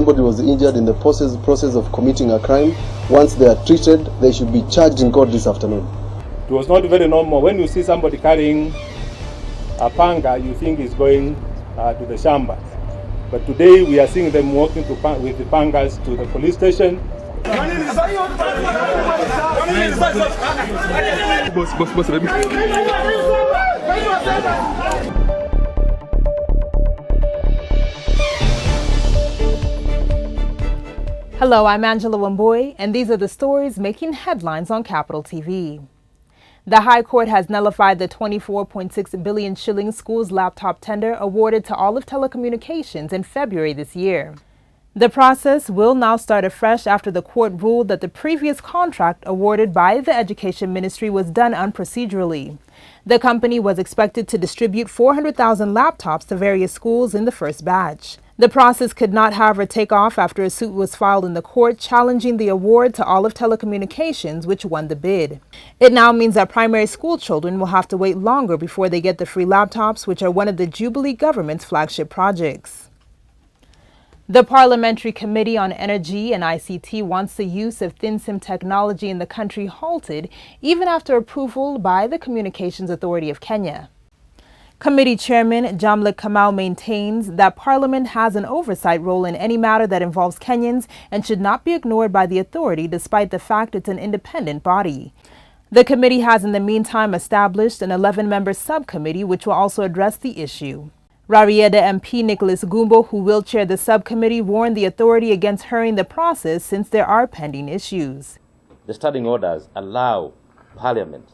Somebody was injured in the process of committing a crime. Once they are treated, they should be charged in court this afternoon. It was not very normal. When you see somebody carrying a panga, you think he's going to the shamba. But today we are seeing them walking with the pangas to the police station. Hello, I'm Angela Wamboy, and these are the stories making headlines on Capital TV. The High Court has nullified the 24.6 billion shilling schools laptop tender awarded to Olive Telecommunications in February this year. The process will now start afresh after the court ruled that the previous contract awarded by the Education Ministry was done unprocedurally. The company was expected to distribute 400,000 laptops to various schools in the first batch. The process could not, however, take off after a suit was filed in the court challenging the award to Olive Telecommunications, which won the bid. It now means that primary school children will have to wait longer before they get the free laptops, which are one of the Jubilee government's flagship projects. The Parliamentary Committee on Energy and ICT wants the use of thin SIM technology in the country halted, even after approval by the Communications Authority of Kenya. Committee Chairman Jamlik Kamau maintains that Parliament has an oversight role in any matter that involves Kenyans and should not be ignored by the authority despite the fact it's an independent body. The committee has in the meantime established an 11-member subcommittee which will also address the issue. Rarieda MP Nicholas Gumbo, who will chair the subcommittee, warned the authority against hurrying the process since there are pending issues. The standing orders allow Parliament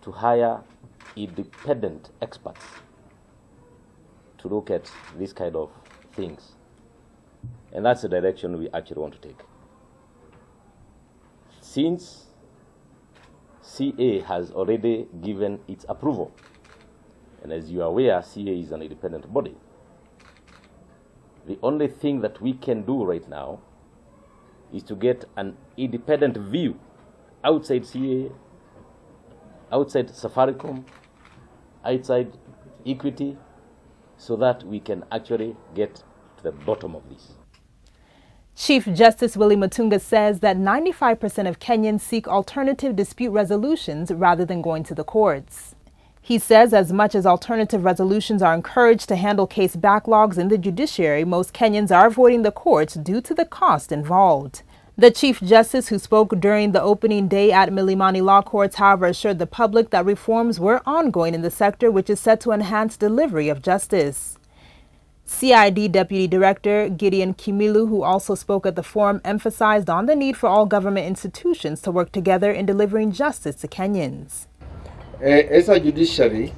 to hire independent experts to look at these kind of things. And that's the direction we actually want to take. Since CA has already given its approval, and as you are aware, CA is an independent body, the only thing that we can do right now is to get an independent view outside CA, outside Safaricom, outside Equity, so that we can actually get to the bottom of this. Chief Justice Willie Mutunga says that 95% of Kenyans seek alternative dispute resolutions rather than going to the courts. He says as much as alternative resolutions are encouraged to handle case backlogs in the judiciary, most Kenyans are avoiding the courts due to the cost involved. The Chief Justice, who spoke during the opening day at Milimani Law Courts, however, assured the public that reforms were ongoing in the sector, which is set to enhance delivery of justice. CID Deputy Director Gideon Kimilu, who also spoke at the forum, emphasized on the need for all government institutions to work together in delivering justice to Kenyans. As a judiciary,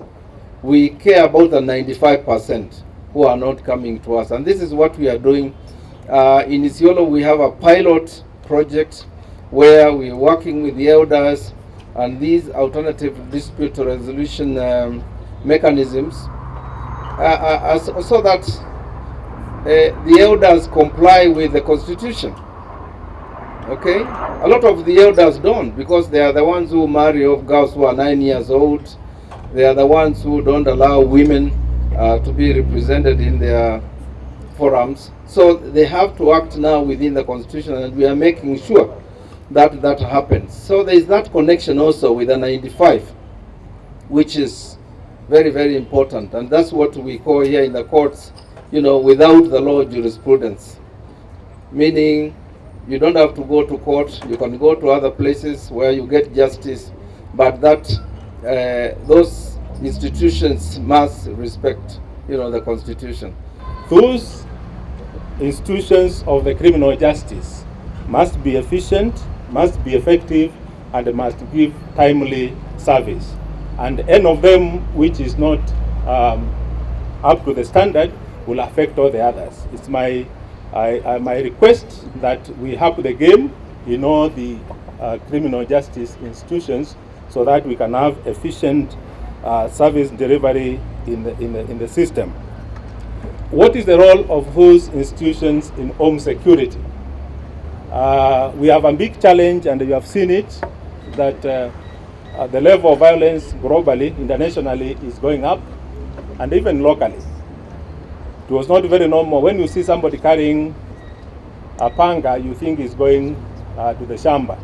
we care about the 95% who are not coming to us, and this is what we are doing. In Isiolo, we have a pilot project where we're working with the elders and these alternative dispute resolution mechanisms so that the elders comply with the constitution. Okay? A lot of the elders don't, because they are the ones who marry off girls who are 9 years old. They are the ones who don't allow women to be represented in their forums. So they have to act now within the constitution, and we are making sure that that happens. So there is that connection also with the 95, which is very, very important. And that's what we call here in the courts, without the law jurisprudence. Meaning you don't have to go to court, you can go to other places where you get justice, but that those institutions must respect, the constitution. Those institutions of the criminal justice must be efficient, must be effective, and must give timely service. And any of them which is not up to the standard will affect all the others. It's my request that we have the game in all the criminal justice institutions so that we can have efficient service delivery in the system. What is the role of those institutions in home security? We have a big challenge, and you have seen it, that the level of violence globally, internationally, is going up, and even locally. It was not very normal. When you see somebody carrying a panga, you think he's going to the shamba.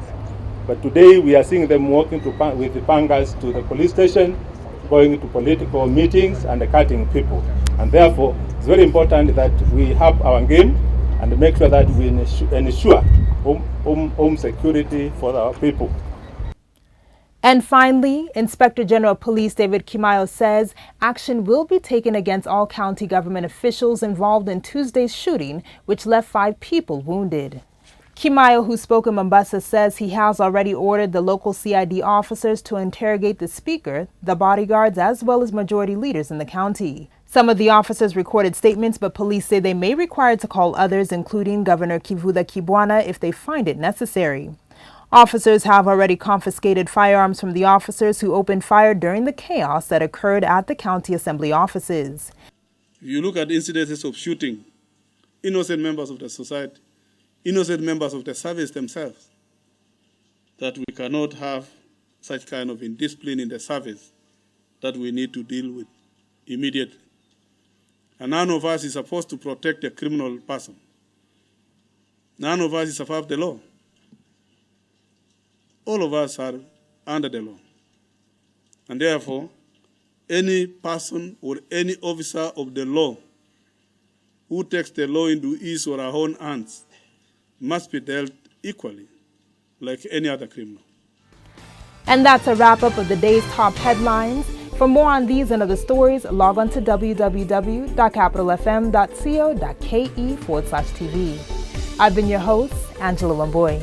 But today we are seeing them walking with the pangas to the police station, going to political meetings and cutting people. And therefore, it's very important that we have our game and make sure that we ensure home security for our people. And finally, Inspector General of Police David Kimayo says action will be taken against all county government officials involved in Tuesday's shooting, which left 5 people wounded. Kimayo, who spoke in Mombasa, says he has already ordered the local CID officers to interrogate the speaker, the bodyguards, as well as majority leaders in the county. Some of the officers recorded statements, but police say they may require to call others, including Governor Kivuda Kibwana, if they find it necessary. Officers have already confiscated firearms from the officers who opened fire during the chaos that occurred at the county assembly offices. If you look at incidences of shooting, innocent members of the society, innocent members of the service themselves, that we cannot have such kind of indiscipline in the service that we need to deal with immediately. And none of us is supposed to protect a criminal person. None of us is above the law. All of us are under the law. And therefore, any person or any officer of the law who takes the law into his or her own hands must be dealt equally like any other criminal. And that's a wrap-up of the day's top headlines. For more on these and other stories, log on to www.capitalfm.co.ke/TV. I've been your host, Angela Wambui.